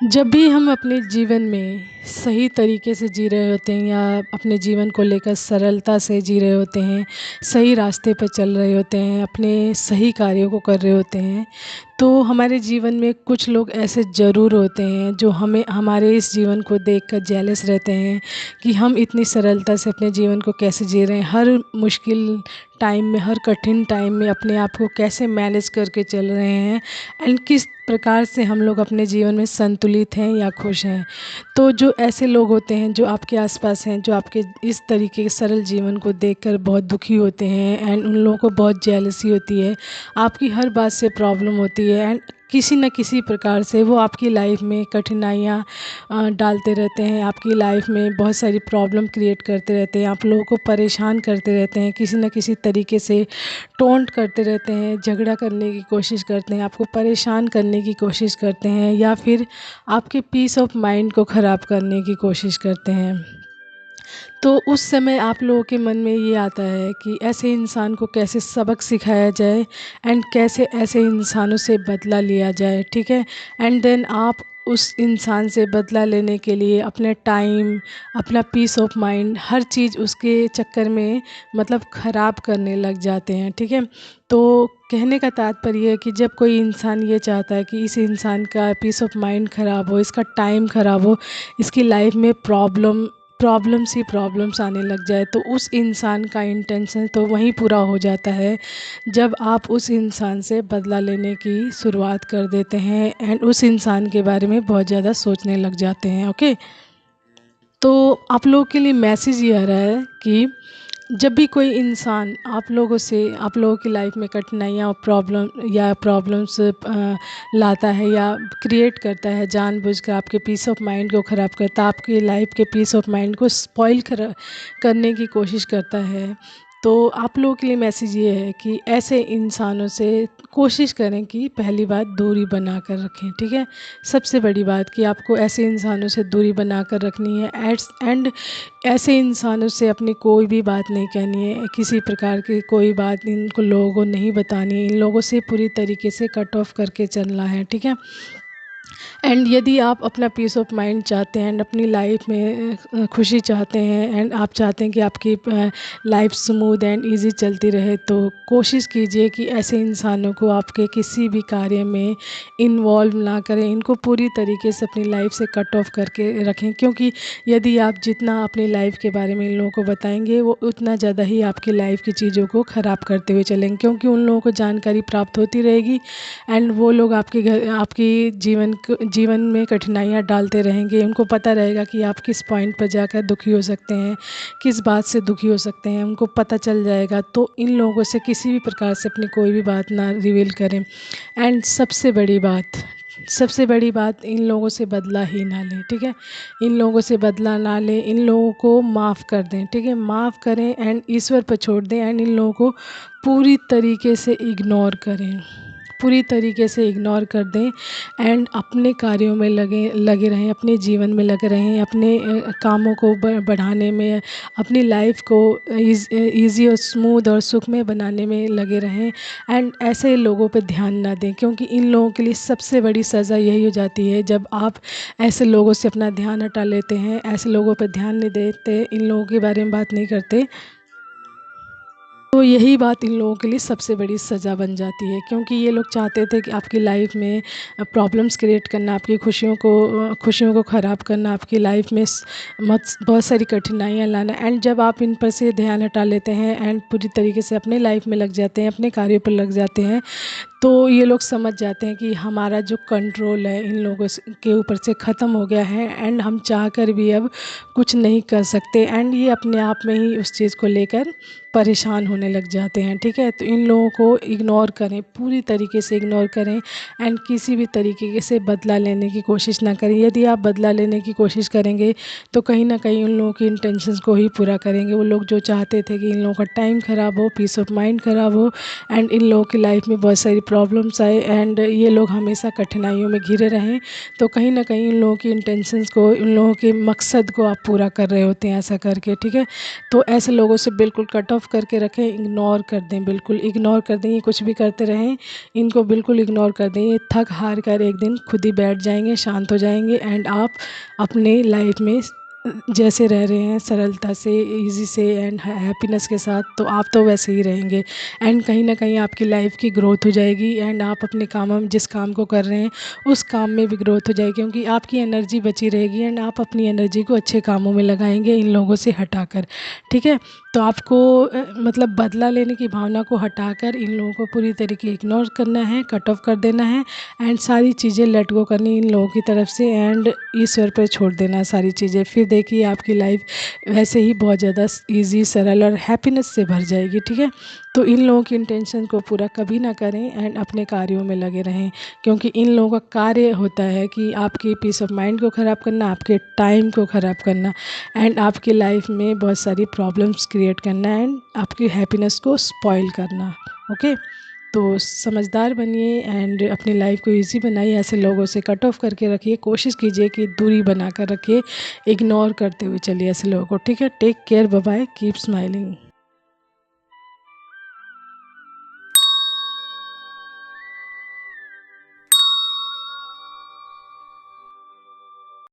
जब भी हम अपने जीवन में सही तरीके से जी रहे होते हैं या अपने जीवन को लेकर सरलता से जी रहे होते हैं, सही रास्ते पर चल रहे होते हैं, अपने सही कार्यों को कर रहे होते हैं, तो हमारे जीवन में कुछ लोग ऐसे ज़रूर होते हैं जो हमें हमारे इस जीवन को देखकर जेलस रहते हैं कि हम इतनी सरलता से अपने जीवन को कैसे जी रहे हैं। हर मुश्किल टाइम में, हर कठिन टाइम में अपने आप को कैसे मैनेज करके चल रहे हैं एंड किस प्रकार से हम लोग अपने जीवन में संतुलित हैं या खुश हैं। तो जो ऐसे लोग होते हैं जो आपके आसपास हैं, जो आपके इस तरीके के सरल जीवन को देखकर बहुत दुखी होते हैं एंड उन लोगों को बहुत जेलसी होती है, आपकी हर बात से प्रॉब्लम होती है एंड किसी न किसी प्रकार से वो आपकी लाइफ में कठिनाइयाँ डालते रहते हैं, आपकी लाइफ में बहुत सारी प्रॉब्लम क्रिएट करते रहते हैं, आप लोगों को परेशान करते रहते हैं, किसी न किसी तरीके से टोंट करते रहते हैं, झगड़ा करने की कोशिश करते हैं, आपको परेशान करने की कोशिश करते हैं या फिर आपके पीस ऑफ माइंड को ख़राब करने की कोशिश करते हैं। तो उस समय आप लोगों के मन में ये आता है कि ऐसे इंसान को कैसे सबक सिखाया जाए एंड कैसे ऐसे इंसानों से बदला लिया जाए, ठीक है। एंड देन आप उस इंसान से बदला लेने के लिए अपने टाइम, अपना पीस ऑफ माइंड, हर चीज़ उसके चक्कर में मतलब ख़राब करने लग जाते हैं, ठीक है। तो कहने का तात्पर्य है कि जब कोई इंसान ये चाहता है कि इस इंसान का पीस ऑफ माइंड ख़राब हो, इसका टाइम ख़राब हो, इसकी लाइफ में प्रॉब्लम्स ही प्रॉब्लम्स आने लग जाए, तो उस इंसान का इंटेंशन तो वहीं पूरा हो जाता है जब आप उस इंसान से बदला लेने की शुरुआत कर देते हैं एंड उस इंसान के बारे में बहुत ज़्यादा सोचने लग जाते हैं, ओके। तो आप लोगों के लिए मैसेज ये आ रहा है कि जब भी कोई इंसान आप लोगों की लाइफ में कठिनाइयाँ और प्रॉब्लम्स लाता है या क्रिएट करता है, जानबूझकर आपके पीस ऑफ माइंड को ख़राब करता है, आपकी लाइफ के पीस ऑफ माइंड को स्पॉइल करने की कोशिश करता है, तो आप लोगों के लिए मैसेज ये है कि ऐसे इंसानों से कोशिश करें कि पहली बात दूरी बना कर रखें, ठीक है। सबसे बड़ी बात कि आपको ऐसे इंसानों से दूरी बना कर रखनी है एंड ऐसे इंसानों से अपनी कोई भी बात नहीं कहनी है, किसी प्रकार की कोई बात इनको लोगों को नहीं बतानी है, इन लोगों से पूरी तरीके से कट ऑफ करके चलना है, ठीक है। एंड यदि आप अपना पीस ऑफ माइंड चाहते हैं एंड अपनी लाइफ में खुशी चाहते हैं एंड आप चाहते हैं कि आपकी लाइफ स्मूथ एंड इजी चलती रहे, तो कोशिश कीजिए कि ऐसे इंसानों को आपके किसी भी कार्य में इन्वॉल्व ना करें, इनको पूरी तरीके से अपनी लाइफ से कट ऑफ करके रखें, क्योंकि यदि आप जितना अपनी लाइफ के बारे में इन लोगों को बताएंगे वो उतना ज़्यादा ही आपकी लाइफ की चीज़ों को ख़राब करते हुए चलेंगे, क्योंकि उन लोगों को जानकारी प्राप्त होती रहेगी एंड वो लोग आपकी जीवन में कठिनाइयाँ डालते रहेंगे। उनको पता रहेगा कि आप किस पॉइंट पर जाकर दुखी हो सकते हैं, किस बात से दुखी हो सकते हैं, उनको पता चल जाएगा। तो इन लोगों से किसी भी प्रकार से अपनी कोई भी बात ना रिवील करें एंड सबसे बड़ी बात इन लोगों से बदला ही ना लें, ठीक है। इन लोगों से बदला ना लें, इन लोगों को माफ़ कर दें, ठीक है। माफ़ करें एंड ईश्वर पर छोड़ दें एंड इन लोगों को पूरी तरीके से इग्नोर करें, पूरी तरीके से इग्नोर कर दें एंड अपने कार्यों में लगे लगे रहें, अपने जीवन में लगे रहें, अपने कामों को बढ़ाने में, अपनी लाइफ को ईज़ी और स्मूथ और सुखमय बनाने में लगे रहें एंड ऐसे लोगों पे ध्यान ना दें, क्योंकि इन लोगों के लिए सबसे बड़ी सज़ा यही हो जाती है जब आप ऐसे लोगों से अपना ध्यान हटा लेते हैं, ऐसे लोगों पर ध्यान नहीं देते, इन लोगों के बारे में बात नहीं करते, तो यही बात इन लोगों के लिए सबसे बड़ी सज़ा बन जाती है, क्योंकि ये लोग चाहते थे कि आपकी लाइफ में प्रॉब्लम्स क्रिएट करना, आपकी खुशियों को ख़राब करना, आपकी लाइफ में बहुत सारी कठिनाइयाँ लाना एंड जब आप इन पर से ध्यान हटा लेते हैं एंड पूरी तरीके से अपने लाइफ में लग जाते हैं, अपने कार्यों पर लग जाते हैं, तो ये लोग समझ जाते हैं कि हमारा जो कंट्रोल है इन लोगों के ऊपर से ख़त्म हो गया है एंड हम चाह कर भी अब कुछ नहीं कर सकते एंड ये अपने आप में ही उस चीज़ को लेकर परेशान होने लग जाते हैं, ठीक है। तो इन लोगों को इग्नोर करें, पूरी तरीके से इग्नोर करें एंड किसी भी तरीके से बदला लेने की कोशिश ना करें। यदि आप बदला लेने की कोशिश करेंगे तो कहीं ना कहीं उन लोगों की इंटेंशंस को ही पूरा करेंगे। वो लोग जो चाहते थे कि इन लोगों का टाइम ख़राब हो, पीस ऑफ माइंड ख़राब हो एंड इन लोगों की लाइफ में बहुत सारी प्रॉब्लम्स आए एंड ये लोग हमेशा कठिनाइयों में घिरे रहें, तो कहीं ना कहीं उन लोगों की इंटेंशंस को, उन लोगों के मकसद को आप पूरा कर रहे होते हैं ऐसा करके, ठीक है। तो ऐसे लोगों से बिल्कुल कट ऑफ ऑफ करके रखें, इग्नोर कर दें, बिल्कुल इग्नोर कर दें। ये कुछ भी करते रहें, इनको बिल्कुल इग्नोर कर दें। ये थक हार कर एक दिन खुद ही बैठ जाएंगे, शांत हो जाएंगे एंड आप अपने लाइफ में जैसे रह रहे हैं सरलता से, इजी से एंड हैप्पीनेस के साथ, तो आप तो वैसे ही रहेंगे एंड कहीं ना कहीं आपकी लाइफ की ग्रोथ हो जाएगी एंड आप अपने कामों में, जिस काम को कर रहे हैं उस काम में भी ग्रोथ हो जाएगी, क्योंकि आपकी एनर्जी बची रहेगी एंड आप अपनी एनर्जी को अच्छे कामों में लगाएंगे इन लोगों से हटाकर। ठीक है, तो आपको मतलब बदला लेने की भावना को हटाकर इन लोगों को पूरी तरीके इग्नोर करना है, कट ऑफ कर देना है एंड सारी चीज़ें लेट गो करनी इन लोगों की तरफ से एंड ईश्वर पर छोड़ देना है सारी चीज़ें। फिर देखिए आपकी लाइफ वैसे ही बहुत ज़्यादा ईजी, सरल और हैप्पीनेस से भर जाएगी। ठीक है, तो इन लोगों की इंटेंशन को पूरा कभी ना करें एंड अपने कार्यों में लगे रहें, क्योंकि इन लोगों का कार्य होता है कि आपकी पीस ऑफ माइंड को ख़राब करना, आपके टाइम को ख़राब करना एंड आपकी लाइफ में बहुत सारी प्रॉब्लम्स क्रिएट करना एंड आपकी हैप्पीनेस को स्पॉइल करना। ओके, तो समझदार बनिए एंड अपनी लाइफ को इजी बनाइए, ऐसे लोगों से कट ऑफ करके रखिए, कोशिश कीजिए कि दूरी बना कर रखिए, इग्नोर करते हुए चलिए ऐसे लोगों को। ठीक है, take care, bye bye, keep smiling.